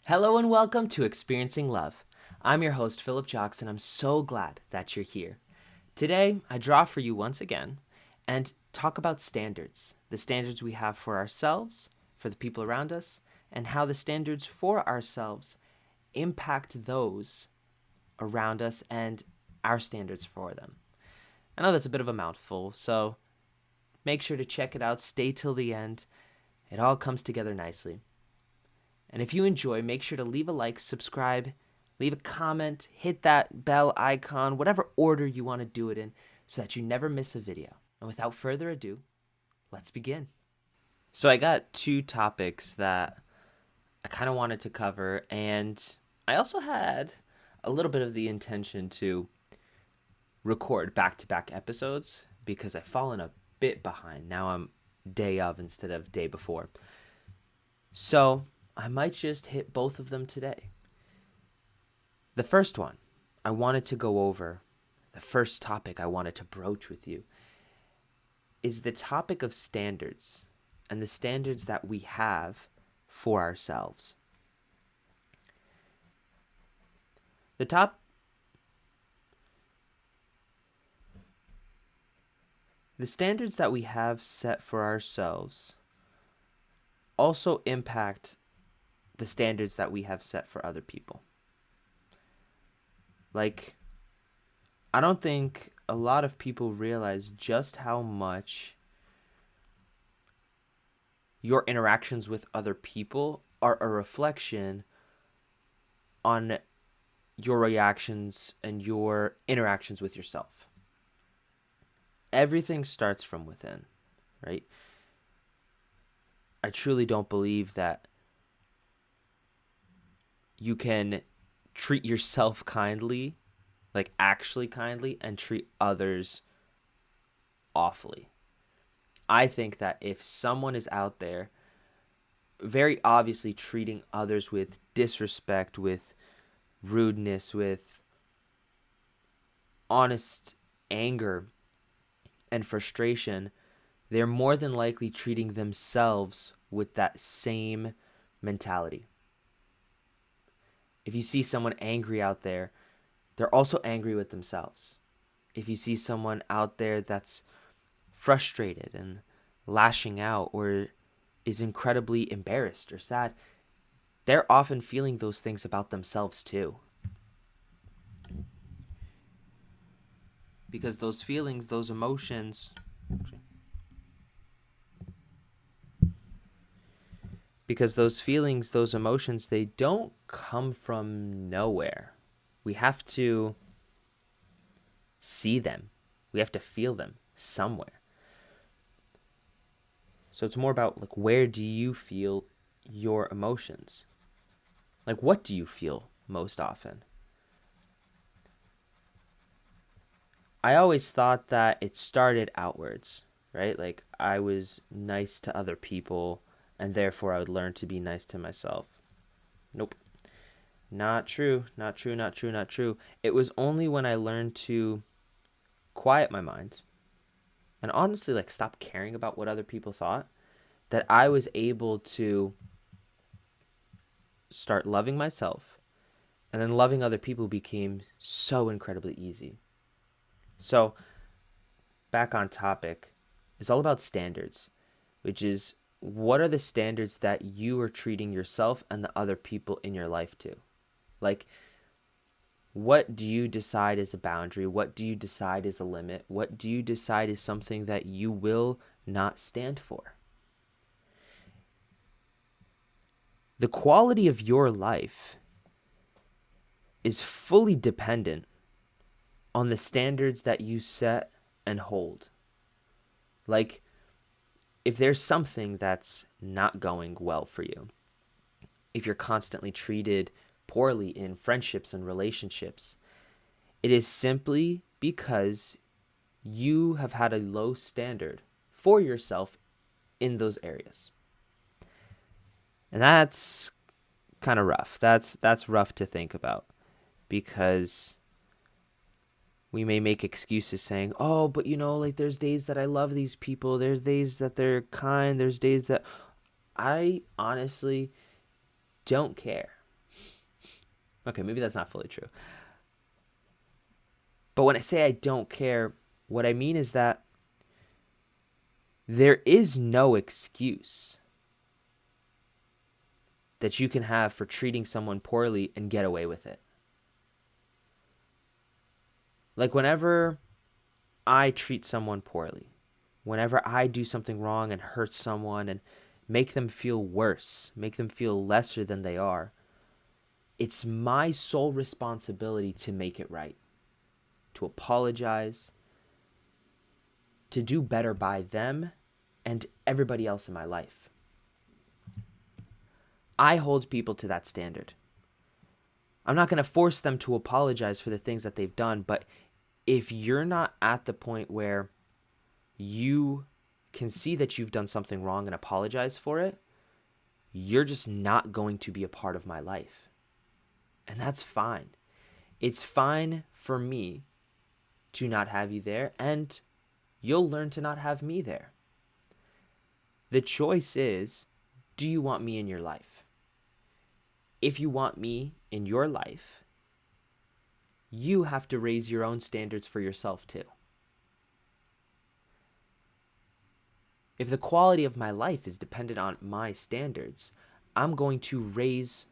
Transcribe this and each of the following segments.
Hello and welcome to Experiencing Love. I'm your host, Philip Jocks, and I'm so glad that you're here. Today, I draw for you once again and talk about standards the standards we have for ourselves, for the people around us, and how the standards for ourselves impact those around us and our standards for them. I know that's a bit of a mouthful, so make sure to check it out, stay till the end. It all comes together nicely. And if you enjoy, make sure to leave a like, subscribe, leave a comment, hit that bell icon, whatever order you want to do it in, so that you never miss a video. And without further ado, let's begin. So I got two topics that I kind of wanted to cover, and I also had a little bit of the intention to record back-to-back episodes because I've fallen a bit behind. Now I'm day of instead of day before. So I might just hit both of them today. The first one I wanted to go over, the first topic I wanted to broach with you, is the topic of standards and the standards that we have for ourselves. The top The standards that we have set for ourselves also impact the standards that we have set for other people. Like, I don't think a lot of people realize just how much your interactions with other people are a reflection on your reactions and your interactions with yourself. Everything starts from within, right? I truly don't believe that you can treat yourself kindly, like actually kindly, and treat others awfully. I think that if someone is out there very obviously treating others with disrespect, with rudeness, with honest anger and frustration, they're more than likely treating themselves with that same mentality. If you see someone angry out there, they're also angry with themselves. If you see someone out there that's frustrated and lashing out or is incredibly embarrassed or sad, they're often feeling those things about themselves too. Because those feelings, those emotions, those emotions, they don't come from nowhere. We have to see them. We have to feel them somewhere. So it's more about like, where do you feel your emotions? Like, what do you feel most often? I always thought that it started outwards, right? Like, I was nice to other people and therefore I would learn to be nice to myself. Nope. Not true. Not true. Not true. Not true. It was only when I learned to quiet my mind and honestly, like, stop caring about what other people thought that I was able to start loving myself, and then loving other people became so incredibly easy. So, back on topic, it's all about standards, which is what are the standards that you are treating yourself and the other people in your life to? Like, what do you decide is a boundary? What do you decide is a limit? What do you decide is something that you will not stand for? The quality of your life is fully dependent on the standards that you set and hold. Like, if there's something that's not going well for you, if you're constantly treated poorly in friendships and relationships, it is simply because you have had a low standard for yourself in those areas. And that's kind of rough. That's rough to think about because we may make excuses saying, "Oh, but like there's days that I love these people. There's days that they're kind. There's days that I honestly don't care." Okay, maybe that's not fully true. But when I say I don't care, what I mean is that there is no excuse that you can have for treating someone poorly and get away with it. Like whenever I treat someone poorly, whenever I do something wrong and hurt someone and make them feel worse, make them feel lesser than they are, it's my sole responsibility to make it right, to apologize, to do better by them and everybody else in my life. I hold people to that standard. I'm not going to force them to apologize for the things that they've done, but if you're not at the point where you can see that you've done something wrong and apologize for it, you're just not going to be a part of my life. And that's fine. It's fine for me to not have you there, and you'll learn to not have me there. The choice is, do you want me in your life? If you want me in your life, you have to raise your own standards for yourself too. If the quality of my life is dependent on my standards, I'm going to raise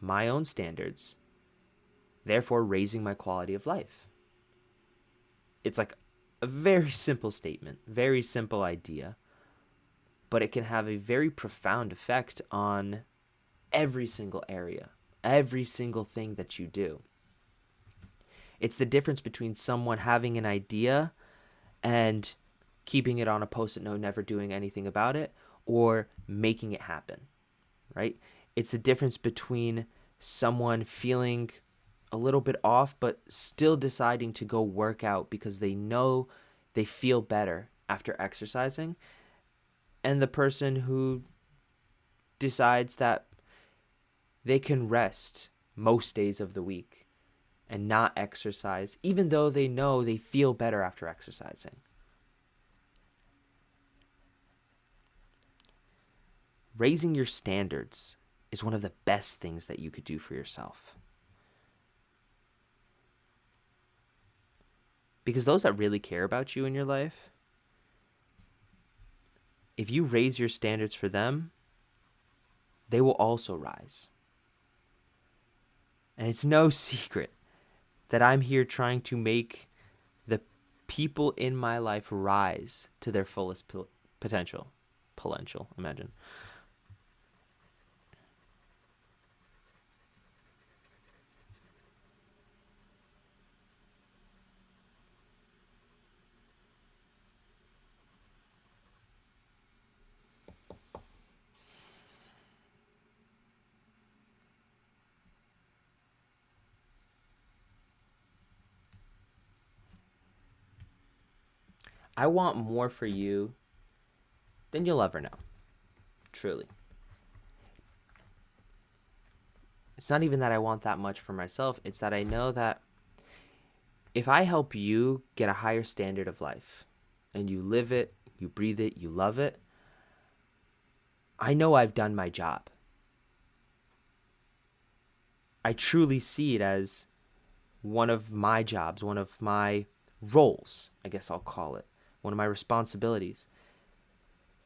my own standards, therefore raising my quality of life. It's like a very simple statement, very simple idea, but it can have a very profound effect on every single area, every single thing that you do. It's the difference between someone having an idea and keeping it on a post-it note, never doing anything about it, or making it happen, right? It's the difference between someone feeling a little bit off, but still deciding to go work out because they know they feel better after exercising, and the person who decides that they can rest most days of the week and not exercise, even though they know they feel better after exercising. Raising your standards is one of the best things that you could do for yourself. Because those that really care about you in your life, if you raise your standards for them, they will also rise. And it's no secret that I'm here trying to make the people in my life rise to their fullest potential. Potential, imagine. I want more for you than you'll ever know. Truly. It's not even that I want that much for myself. It's that I know that if I help you get a higher standard of life and you live it, you breathe it, you love it, I know I've done my job. I truly see it as one of my jobs, one of my roles, I guess I'll call it, one of my responsibilities,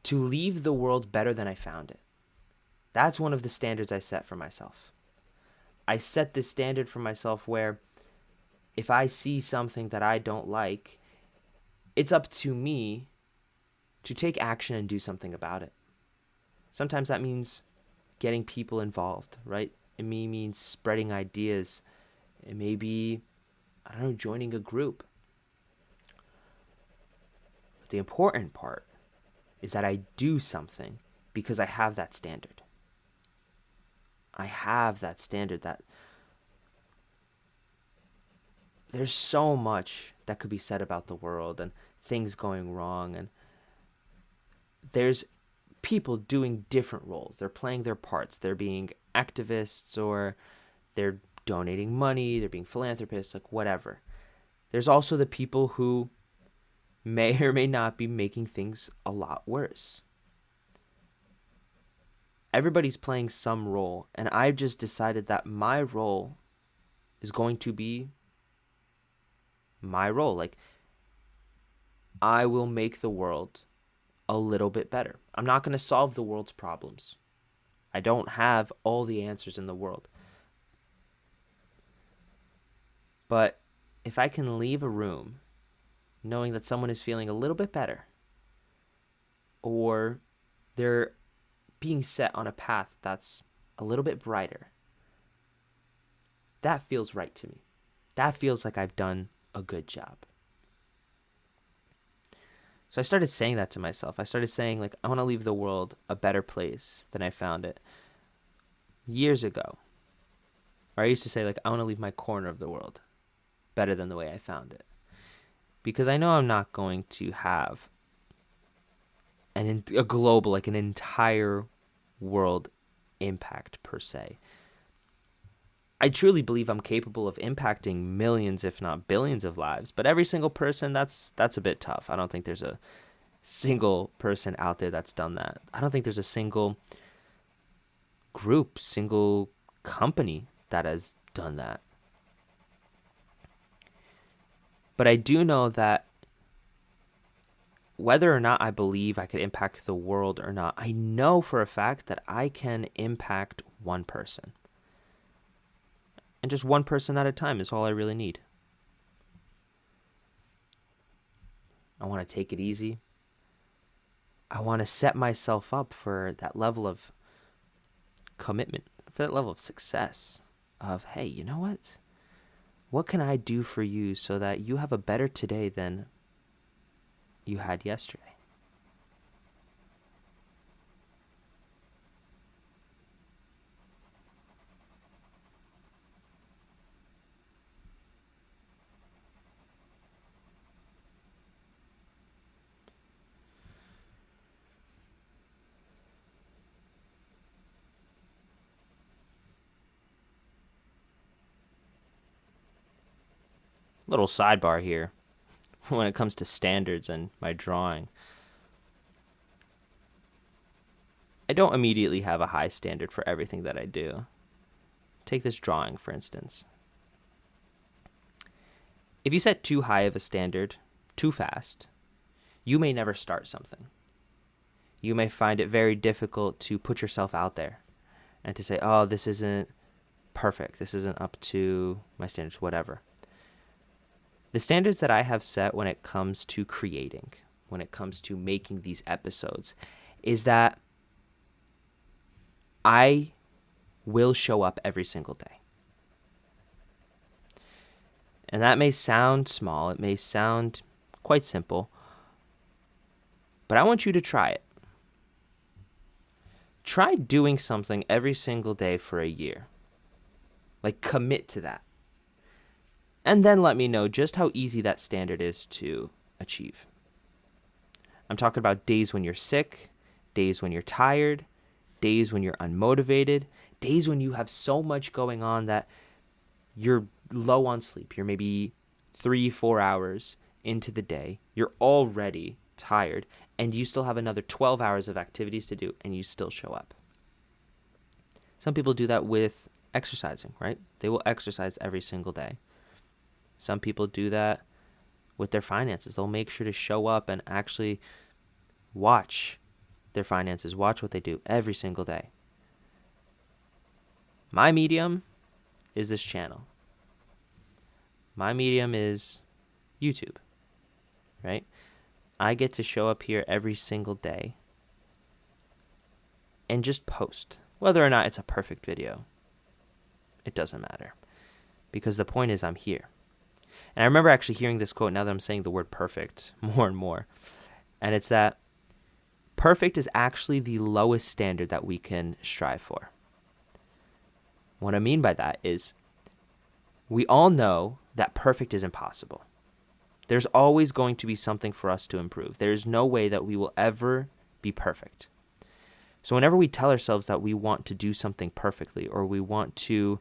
to leave the world better than I found it. That's one of the standards I set for myself. I set this standard for myself where if I see something that I don't like, it's up to me to take action and do something about it. Sometimes that means getting people involved, right? It may mean spreading ideas. It may be, I don't know, joining a group. But the important part is that I do something because I have that standard. I have that standard that there's so much that could be said about the world and things going wrong, and there's people doing different roles. They're playing their parts. They're being activists, or they're donating money, they're being philanthropists, like whatever. There's also the people who may or may not be making things a lot worse. everybody's playing some role, and I've just decided that my role is going to be my role. Like, I will make the world a little bit better. I'm not going to solve the world's problems. I don't have all the answers in the world. But if I can leave a room knowing that someone is feeling a little bit better, or they're being set on a path that's a little bit brighter, that feels right to me. That feels like I've done a good job. So I started saying that to myself. I started saying, like, I want to leave the world a better place than I found it years ago. Or I used to say, like, I want to leave my corner of the world better than the way I found it. Because I know I'm not going to have a global, like an entire world impact per se. I truly believe I'm capable of impacting millions, if not billions of lives, but every single person, that's a bit tough. I don't think there's a single person out there that's done that. I don't think there's a single group, single company that has done that. But I do know that whether or not I believe I could impact the world or not, I know for a fact that I can impact one person. And just one person at a time is all I really need. I want to take it easy. I want to set myself up for that level of commitment, for that level of success of, hey, you know what? What can I do for you so that you have a better today than you had yesterday? Little sidebar here. When it comes to standards and my drawing, I don't immediately have a high standard for everything that I do. Take this drawing, for instance. If you set too high of a standard too fast, you may never start something. You may find it very difficult to put yourself out there and to say, oh, this isn't perfect. This isn't up to my standards, whatever. The standards that I have set when it comes to creating, when it comes to making these episodes, is that I will show up every single day. And that may sound small, it may sound quite simple, but I want you to try it. Try doing something every single day for a year. Like, commit to that. And then let me know just how easy that standard is to achieve. I'm talking about days when you're sick, days when you're tired, days when you're unmotivated, days when you have so much going on that you're low on sleep. You're maybe 3-4 hours into the day. You're already tired, and you still have another 12 hours of activities to do, and you still show up. Some people do that with exercising, right? They will exercise every single day. Some people do that with their finances. They'll make sure to show up and actually watch their finances, watch what they do every single day. My medium is this channel. My medium is YouTube, right? I get to show up here every single day and just post. Whether or not it's a perfect video, it doesn't matter. Because the point is I'm here. And I remember actually hearing this quote now that I'm saying the word perfect more and more. And it's that perfect is actually the lowest standard that we can strive for. What I mean by that is we all know that perfect is impossible. There's always going to be something for us to improve. There's no way that we will ever be perfect. So whenever we tell ourselves that we want to do something perfectly, or we want to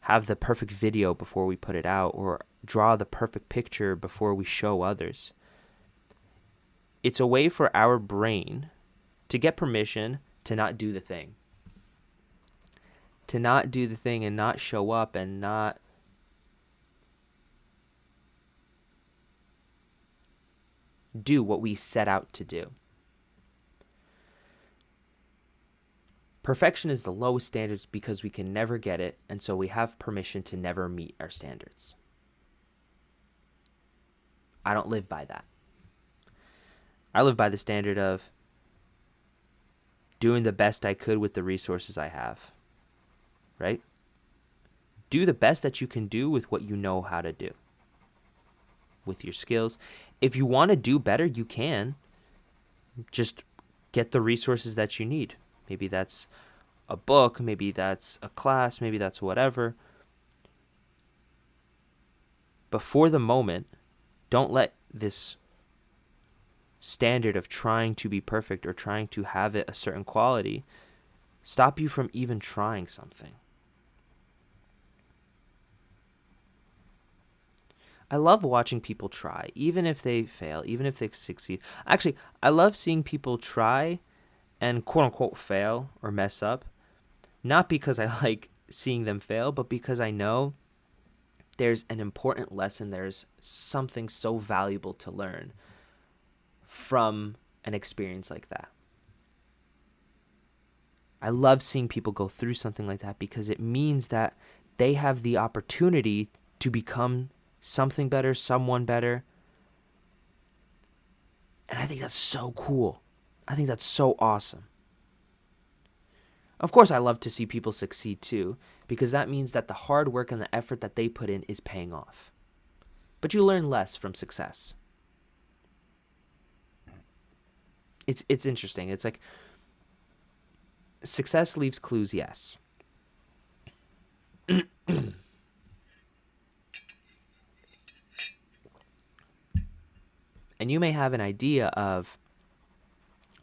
have the perfect video before we put it out, or draw the perfect picture before we show others, it's a way for our brain to get permission to not do the thing. To not do the thing and not show up and not do what we set out to do. Perfection is the lowest standards because we can never get it, and so we have permission to never meet our standards. I don't live by that. I live by the standard of doing the best I could with the resources I have, right? Do the best that you can do with what you know how to do, with your skills. If you want to do better, you can. Just get the resources that you need. Maybe that's a book, maybe that's a class, maybe that's whatever. But for the moment, don't let this standard of trying to be perfect or trying to have it a certain quality stop you from even trying something. I love watching people try, even if they fail, even if they succeed. Actually, I love seeing people try and quote unquote fail or mess up, not because I like seeing them fail, but because I know there's an important lesson, there's something so valuable to learn from an experience like that. I love seeing people go through something like that because it means that they have the opportunity to become something better, someone better. And I think that's so cool. I think that's so awesome. Of course, I love to see people succeed too, because that means that the hard work and the effort that they put in is paying off. But you learn less from success. It's interesting. It's like success leaves clues, yes. And you may have an idea of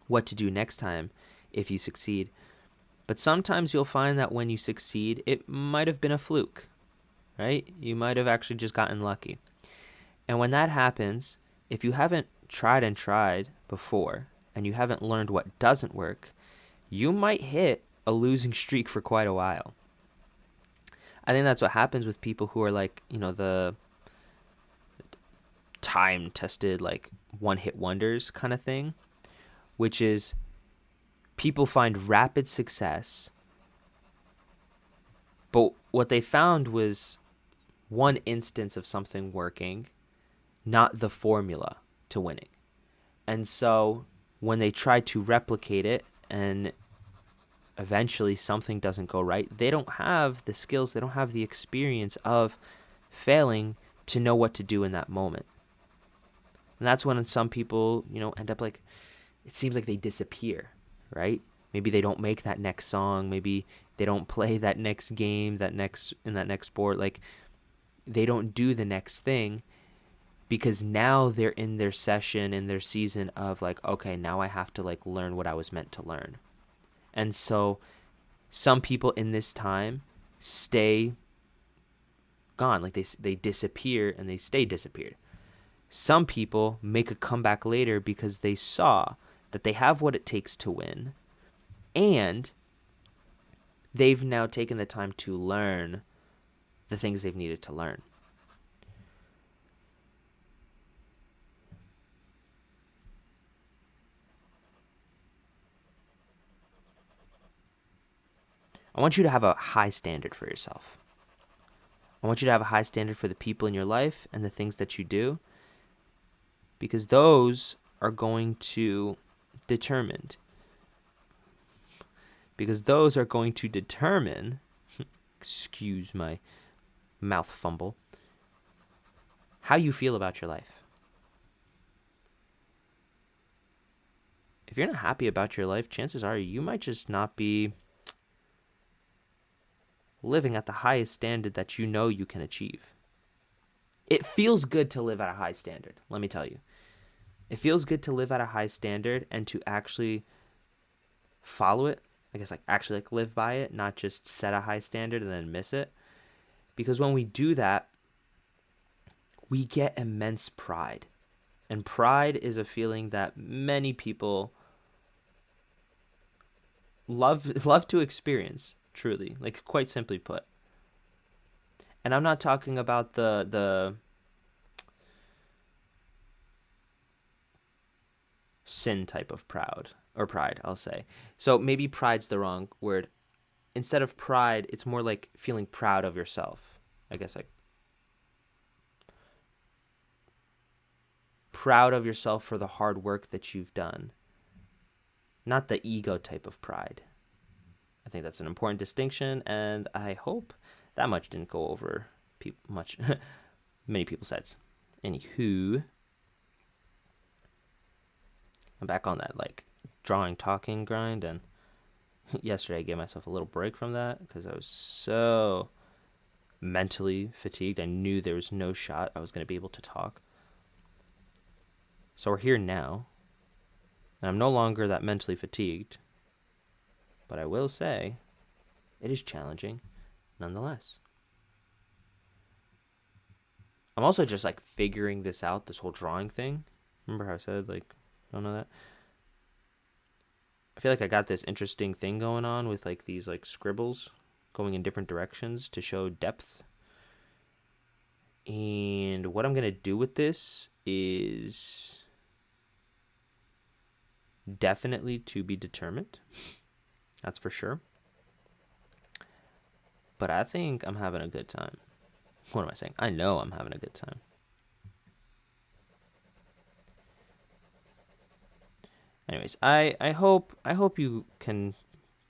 what to do next time if you succeed. But sometimes you'll find that when you succeed, it might have been a fluke, right? You might have actually just gotten lucky. And when that happens, if you haven't tried and tried before, and you haven't learned what doesn't work, you might hit a losing streak for quite a while. I think that's what happens with people who are like, the time-tested, like, one-hit wonders kind of thing, which is people find rapid success, but what they found was one instance of something working, not the formula to winning. And so when they try to replicate it and eventually something doesn't go right, they don't have the skills, they don't have the experience of failing to know what to do in that moment. And that's when some people, end up like, it seems like they disappear, right? Maybe they don't make that next song. Maybe they don't play that next game, in that next sport. Like, they don't do the next thing because now they're in their session, in their season of like, okay, now I have to like learn what I was meant to learn. And so some people in this time stay gone. Like they disappear and they stay disappeared. Some people make a comeback later because they saw that they have what it takes to win, and they've now taken the time to learn the things they've needed to learn. I want you to have a high standard for yourself. I want you to have a high standard for the people in your life and the things that you do, because those are going to determine, excuse my mouth fumble, how you feel about your life. If you're not happy about your life, chances are you might just not be living at the highest standard that you know you can achieve. It feels good to live at a high standard, let me tell you. It feels good to live at a high standard and to actually follow it. I guess actually live by it, not just set a high standard and then miss it. Because when we do that, we get immense pride. And pride is a feeling that many people love to experience, truly, like quite simply put. And I'm not talking about the sin type of proud or pride, I'll say. So maybe pride's the wrong word. Instead of pride, it's more like feeling proud of yourself. I guess like proud of yourself for the hard work that you've done, not the ego type of pride. I think that's an important distinction, and I hope that much didn't go over much many people's heads. Anywho, I'm back on that like drawing talking grind, and yesterday I gave myself a little break from that because I was so mentally fatigued. I knew there was no shot I was going to be able to talk. So we're here now, and I'm no longer that mentally fatigued, but I will say it is challenging nonetheless. I'm also just like figuring this out, this whole drawing thing. Remember how I said like, don't know that? I feel like I got this interesting thing going on with like these like scribbles going in different directions to show depth. And what I'm going to do with this is definitely to be determined. That's for sure. But I think I'm having a good time. What am I saying? I know I'm having a good time. Anyways, I hope you can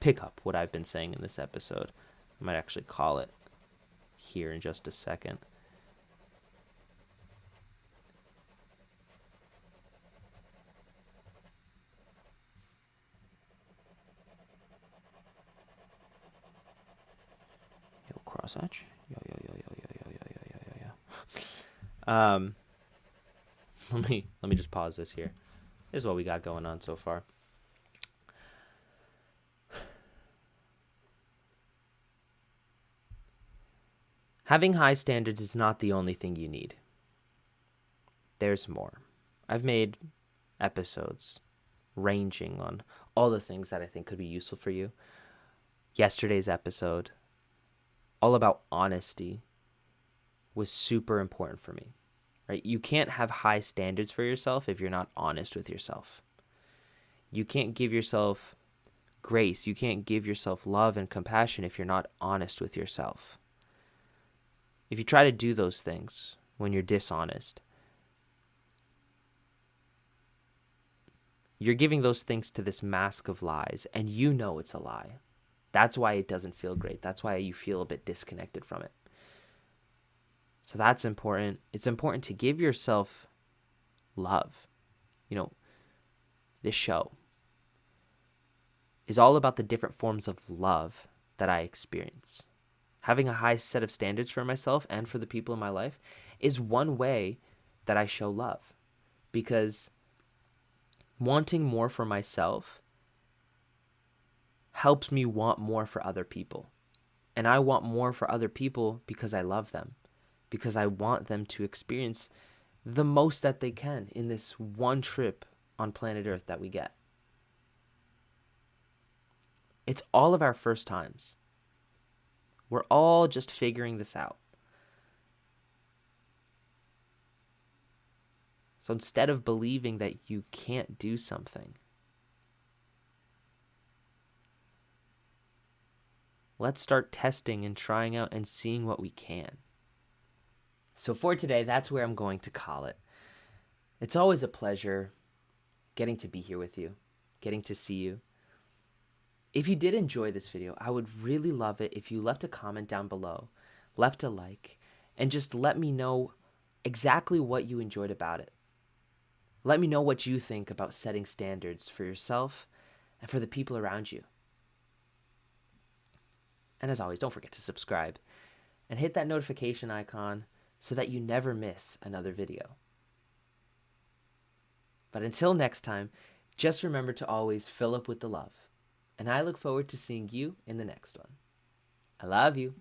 pick up what I've been saying in this episode. I might actually call it here in just a second. Yo, crosshatch. Yo. Let me just pause this here. This is what we got going on so far. Having high standards is not the only thing you need. There's more. I've made episodes ranging on all the things that I think could be useful for you. Yesterday's episode, all about honesty, was super important for me. Right? You can't have high standards for yourself if you're not honest with yourself. You can't give yourself grace. You can't give yourself love and compassion if you're not honest with yourself. If you try to do those things when you're dishonest, you're giving those things to this mask of lies, and you know it's a lie. That's why it doesn't feel great. That's why you feel a bit disconnected from it. So that's important. It's important to give yourself love. This show is all about the different forms of love that I experience. Having a high set of standards for myself and for the people in my life is one way that I show love, because wanting more for myself helps me want more for other people. And I want more for other people because I love them, because I want them to experience the most that they can in this one trip on planet Earth that we get. It's all of our first times. We're all just figuring this out. So instead of believing that you can't do something, let's start testing and trying out and seeing what we can. So for today, that's where I'm going to call it. It's always a pleasure getting to be here with you, getting to see you. If you did enjoy this video, I would really love it if you left a comment down below, left a like, and just let me know exactly what you enjoyed about it. Let me know what you think about setting standards for yourself and for the people around you. And as always, don't forget to subscribe and hit that notification icon so that you never miss another video. But until next time, just remember to always fill up with the love. And I look forward to seeing you in the next one. I love you.